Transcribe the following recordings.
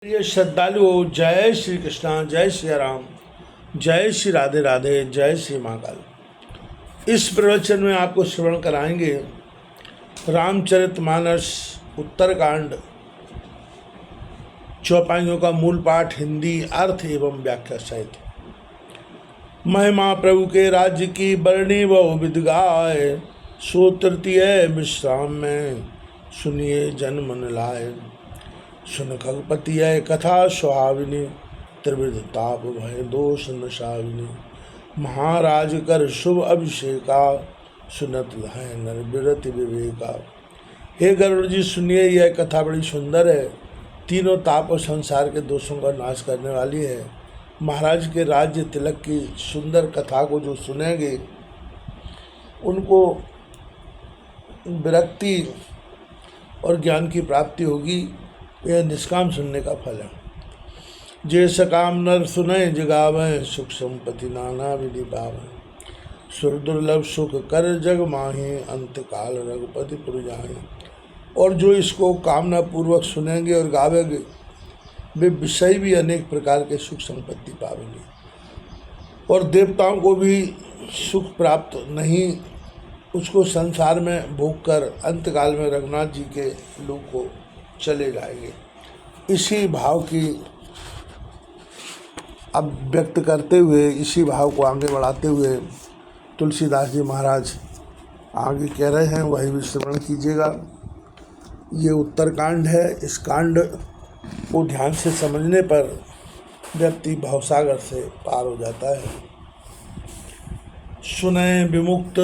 प्रिय श्रद्धालुओं, जय श्री कृष्णा, जय श्री राम, जय श्री राधे राधे, जय श्री महाकाल। इस प्रवचन में आपको श्रवण कराएंगे रामचरितमानस उत्तरकांड चौपाइयों का मूल पाठ हिंदी अर्थ एवं व्याख्या सहित। महिमा प्रभु के राज्य की बरनी बहु विध गाय, सो तृतीय विश्राम में सुनिए जन मन लाए। सुन खगपति है कथा सुहाविनी, त्रिविध ताप भय दोष नशाविनी। महाराज कर शुभ अभिषेका, सुनत है नर बिरति विवेका। हे गरुड़ जी, सुनिए, यह कथा बड़ी सुंदर है। तीनों ताप और संसार के दोषों का नाश करने वाली है। महाराज के राज्य तिलक की सुंदर कथा को जो सुनेंगे उनको विरक्ति और ज्ञान की प्राप्ति होगी। यह निष्काम सुनने का फल है। जे सकाम नर सुने जगावें, सुख संपत्ति नाना विधि पावें। सुर दुर्लभ सुख कर जग माही, अंत काल रघुपति पुर जाए। और जो इसको कामना पूर्वक सुनेंगे और गावेंगे वे विषय भी अनेक प्रकार के सुख संपत्ति पावेंगे और देवताओं को भी सुख प्राप्त नहीं, उसको संसार में भोग कर अंतकाल में रघुनाथ जी के लोग को चले जाएंगे। इसी भाव की अब व्यक्त करते हुए, इसी भाव को आगे बढ़ाते हुए तुलसीदास जी महाराज आगे कह रहे हैं, वही भी श्रवण कीजिएगा। ये उत्तरकांड है। इस कांड को ध्यान से समझने पर व्यक्ति भवसागर से पार हो जाता है। सुने विमुक्त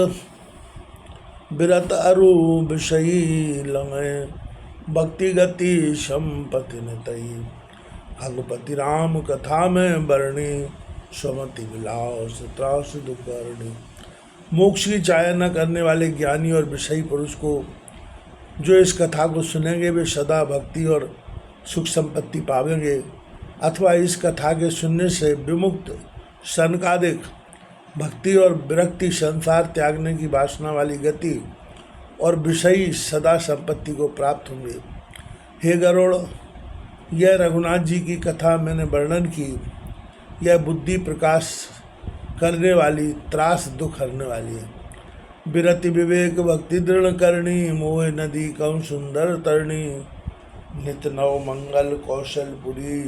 विरत अरु विषयी लंगे, भक्ति गति संपत्ति नतई। खगपति राम कथा में बरणी, सुमति विलास त्रास दुखरणी। मोक्ष की चाह न करने वाले ज्ञानी और विषयी पुरुष को जो इस कथा को सुनेंगे वे सदा भक्ति और सुख संपत्ति पावेंगे, अथवा इस कथा के सुनने से विमुक्त सनकादिक भक्ति और विरक्ति, संसार त्यागने की वासना वाली गति और विषयी सदा संपत्ति को प्राप्त होंगे। हे गरुड़, यह रघुनाथ जी की कथा मैंने वर्णन की। यह बुद्धि प्रकाश करने वाली, त्रास दुख हरने वाली है। विरति विवेक भक्ति दृढ़ करनी, मोह नदी कौन सुंदर तरणी। नित नव मंगल कौशलपुरी,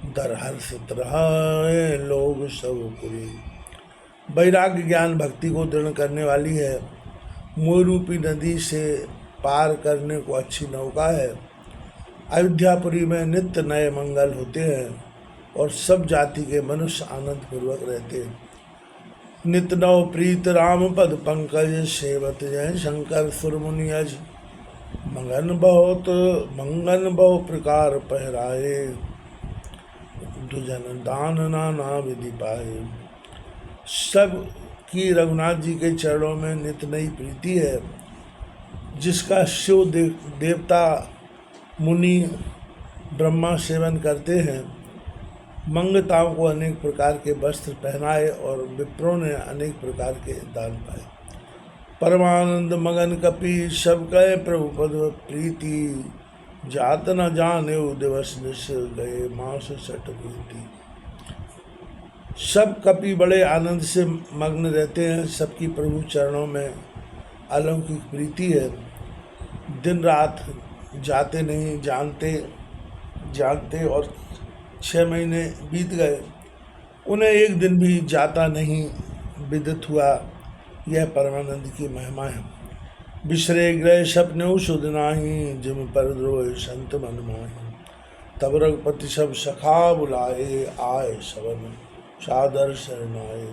दर हर्षित रहे लोग सब पुरी। वैराग्य ज्ञान भक्ति को दृढ़ करने वाली है। मोह रूपी नदी से पार करने को अच्छी नौका है। अयोध्यापुरी में नित्य नए मंगल होते हैं और सब जाति के मनुष्य आनंद पूर्वक रहते हैं। नित नव प्रीत राम पद पंकज, सेवत जय शंकर सुरमुनि अज। मंगन बहु प्रकार पहराए, दुजन दान नाना विधि पाए। सब की रघुनाथ जी के चरणों में नित नई प्रीति है, जिसका शिव देवता मुनि ब्रह्मा सेवन करते हैं। मंगताओं को अनेक प्रकार के वस्त्र पहनाए और विप्रों ने अनेक प्रकार के दान पाए। परमानंद मगन कपि सब कहे प्रभु पद प्रीति, जात न जाने दिवस निश गए मास सट प्रीति। सब कपि बड़े आनंद से मग्न रहते हैं। सबकी प्रभु चरणों में अलौकिक प्रीति है। दिन रात जाते नहीं जानते और 6 महीने बीत गए, उन्हें एक दिन भी जाता नहीं विदित हुआ। यह परमानंद की महिमा है। बिसरे ग्रह सपने सुध नाही, जिम पर द्रोह संत मन माही। तब रघुपति सब सखा बुलाए, आए सबन सादर शरणाए।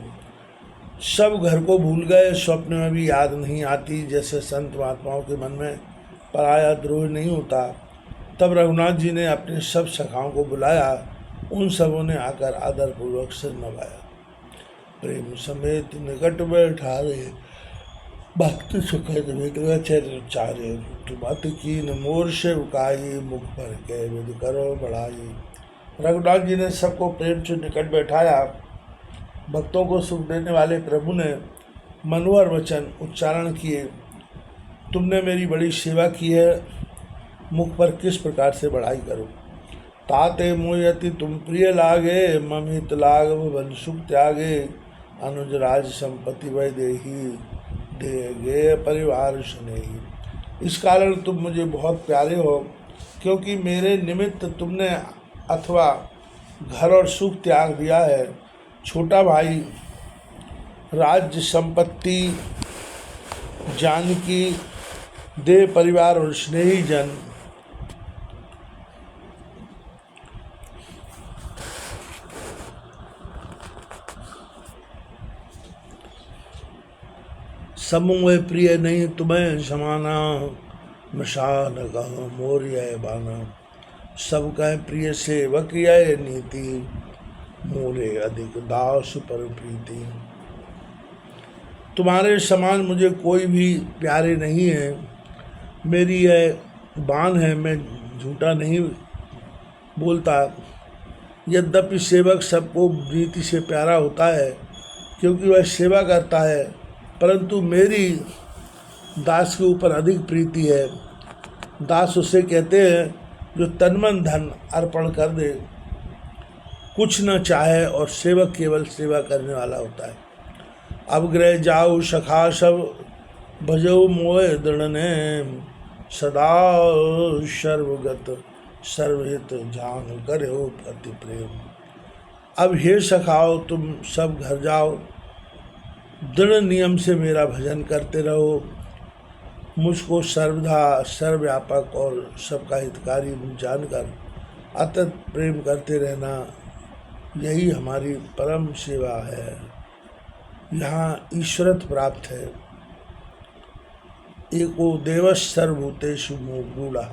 सब घर को भूल गए, स्वप्न में भी याद नहीं आती। जैसे संत महात्माओं के मन में पराया द्रोह नहीं होता। तब रघुनाथ जी ने अपने सब सखाओं को बुलाया। उन सबों ने आकर आदरपूर्वक सिर नवाया। प्रेम समेत निकट बैठारे, भक्ति सुखद विचारे। तुमत कीन मोर से उकाई, मुख पर के विध करो बढ़ाई। रघुनाथ जी ने सबको प्रेम से निकट बैठाया। भक्तों को सुख देने वाले प्रभु ने मनोहर वचन उच्चारण किए। तुमने मेरी बड़ी सेवा की है, मुख पर किस प्रकार से बढ़ाई करूं। ताते मोयति तुम प्रिय लागे, ममित लागव बन सुख त्यागे, अनुज राज संपत्ति वै देही, दे गे परिवार स्नेही। इस कारण तुम मुझे बहुत प्यारे हो, क्योंकि मेरे निमित्त तुमने अथवा घर और सुख त्याग दिया है। छोटा भाई, राज्य संपत्ति, जानकी, देह परिवार और स्नेही जन, समूह प्रिय नहीं तुम्हें समाना, मशा न कहो मोर यह बाना। सब कह प्रिय सेवक यह नीति, मोरे अधिक दास पर प्रीति। तुम्हारे समान मुझे कोई भी प्यारे नहीं है। मेरी यह बान है, मैं झूठा नहीं बोलता। यद्यपि सेवक सबको प्रीति से प्यारा होता है, क्योंकि वह सेवा करता है, परंतु मेरी दास के ऊपर अधिक प्रीति है। दास उसे कहते हैं जो तन मन धन अर्पण कर दे, कुछ न चाहे, और सेवक केवल सेवा करने वाला होता है। अब ग्रह जाऊ सखा सब, भजो मोह दृढ़ ने, सदा सर्वगत सर्वहित जान करो पति प्रेम। अब हे सखाओ, तुम सब घर जाओ, दृढ़ नियम से मेरा भजन करते रहो। मुझको सर्वदा सर्वव्यापक और सबका हितकारी जानकर अतत प्रेम करते रहना, यही हमारी परम सेवा है। यहाँ ईश्वरत्व प्राप्त है। एको देवस सर्वभूतेषु मूढ़ः।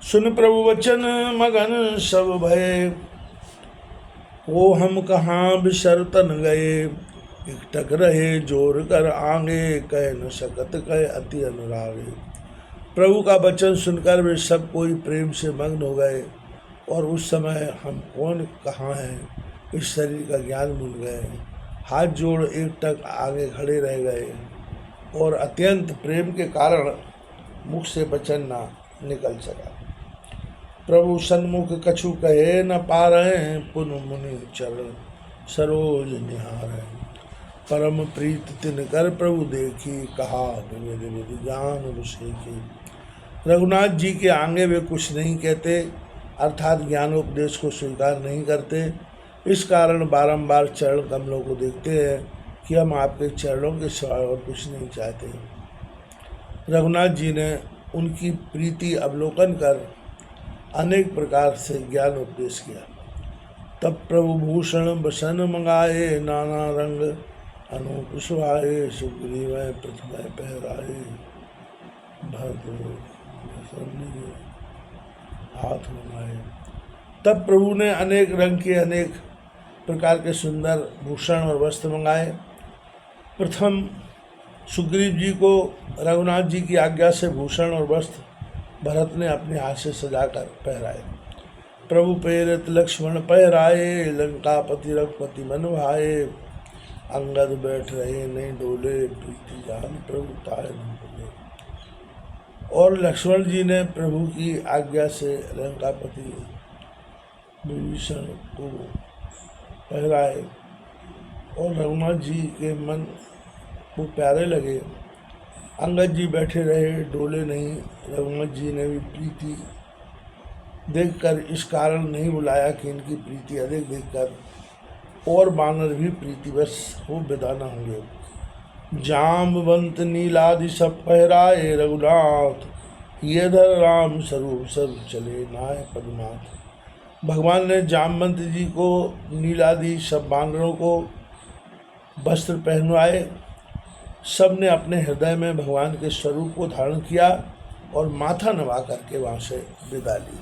सुन प्रभु वचन मगन सब भय, को हम कहाँ बिसरतन गए। एकटक रहे जोर कर आगे, कह न सकत कह अति अनुरागे। प्रभु का वचन सुनकर वे सब कोई प्रेम से मग्न हो गए, और उस समय हम कौन कहाँ हैं इस शरीर का ज्ञान भूल गए। हाथ जोड़ एकटक आगे खड़े रह गए, और अत्यंत प्रेम के कारण मुख से वचन ना निकल सका। प्रभु सन्मुख कछु कहे न पा रहे, पुन मुनि चरण सरोज निहार। परम प्रीत तिन कर प्रभु देखी, कहा मेरे विधि ज्ञान विषेखी। रघुनाथ जी के आगे वे कुछ नहीं कहते, अर्थात ज्ञानोपदेश को स्वीकार नहीं करते। इस कारण बारंबार चरण कमलों को देखते हैं कि हम आपके चरणों के सिवाय और कुछ नहीं चाहते। रघुनाथ जी ने उनकी प्रीति अवलोकन कर अनेक प्रकार से ज्ञान उपदेश किया। तब प्रभु भूषण बसन मंगाए, नाना रंग अनूप सुहाए। सुग्रीव प्रथम पहराए, भद्र हाथ मंगाए। तब प्रभु ने अनेक रंग के अनेक प्रकार के सुंदर भूषण और वस्त्र मंगाए। प्रथम सुग्रीव जी को रघुनाथ जी की आज्ञा से भूषण और वस्त्र भरत ने अपने हाथ से सजाकर पहराए। प्रभु प्रेरित लक्ष्मण पहराए, लंकापति रघुपति मन भाए। अंगद बैठ रहे नहीं डोले, प्रीति जान प्रभु ताय न बोले। और लक्ष्मण जी ने प्रभु की आज्ञा से लंकापति विभीषण को पहराए, और रघुनाथ जी के मन को प्यारे लगे। अंगद जी बैठे रहे, डोले नहीं। रघुनाथ जी ने भी प्रीति देखकर इस कारण नहीं बुलाया कि इनकी प्रीति अधिक देखकर और बानर भी प्रीतिवश हो विदाना होंगे। जाम्बवंत नीलादि सब पहराए, रघुनाथ ये धर राम स्वरूप सब चले नाय पदनाथ। भगवान ने जामवंत जी को नीलादि सब बानरों को वस्त्र पहनवाए। सब ने अपने हृदय में भगवान के स्वरूप को धारण किया और माथा नवा करके वहाँ से विदा ली।